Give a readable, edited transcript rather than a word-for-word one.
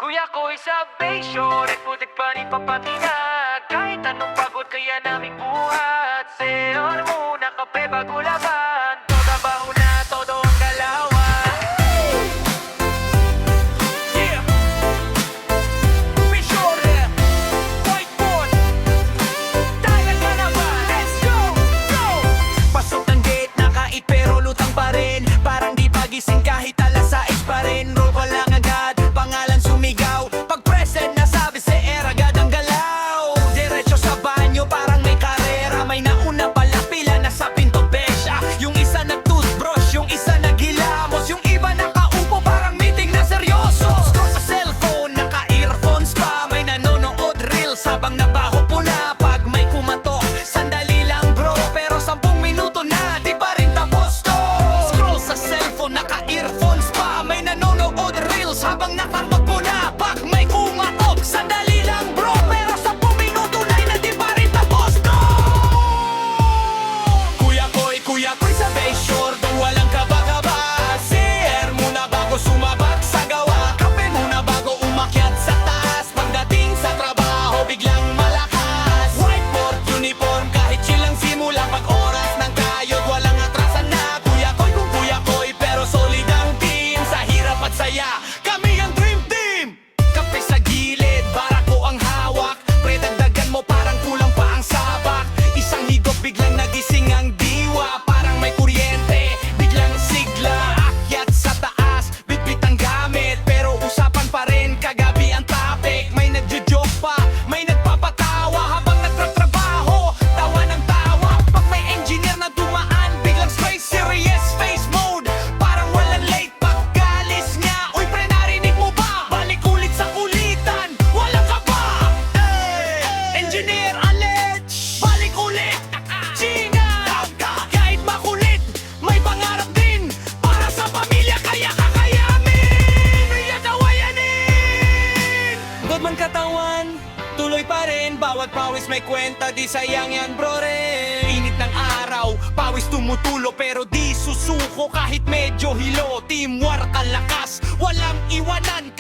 Kuya ko'y sa Bayshore, putik pa rin papatinag. Kahit anong pagod kaya naming buhat. Seor muna kape bago laban. Toda bauna, todo ang galawan. Yeah! Bayshore, whiteboard. Talaga na ba? Let's go! Go! Pasok ng gate, nakait pero lutang pa rin. Parang di pagising kahit alas 6 pa rin. Roll pa lang agad, pangalan sumigaw. Pag present na sabi si agad ang galaw. Diretso sa banyo parang may karera. May nauna pala pila na sa pinto besya. Yung isa nag-toothbrush, yung isa naghilamos. Yung iba nakaupo parang meeting na seryoso. Scroll sa cellphone, naka-earphones pa. May nanonood reels habang nabaho pula. Pag may kumatok, sandali lang bro. Pero 10 minuto na, di pa rin tapos to. Scroll sa cellphone, naka-earphones pa. May nanonood reels habang nakapag pula. Pag may kumatok, sandali lang bro. Pero 10 minuto na di pa rin tapos to. Kuya ko'y sa Bayshore, doon walang kaba-kaba. CR muna bago sumabak sa gawa. Kape muna bago umakyat sa taas. Pagdating sa trabaho, biglang malakas. Whiteboard, uniform, kahit chill ang simula. Pag oras ng kayod, walang atrasan na. Kuya ko'y, pero solid ang team. Sa hirap at saya, kami ang dream team. Kape sa gilid, barako ang hawak. Pre, dagdagan mo parang kulang pa ang sabak. Isang higop, biglang nagising ang diwa. Parang may kuryente, biglang sigla. Akyat sa taas, bitbit ang gamit. Pero usapan pa rin, kagabi ang topic. May nagjo-joke pa, may nagpapatawa. Habang nagtatrabaho, tawa ng tawa. Pag may engineer na dumaan, biglang straight serious face mode. Parang walang late pagkalis niya. Uy pre, narinig mo ba? Balik ulit sa kulitan, walang ka ba? Engineer alert, balik ulit. Chinga, kahit makulit, may pangarap din. Para sa pamilya kaya kakayanin. Yatawayanin. God man katawan, tuloy pa rin. Bawat pawis may kwenta, di sayang yan bro rin. Init ng araw, pawis tumutulo. Pero di susuko kahit medyo hilo. Teamwork ang lakas, walang iwanan.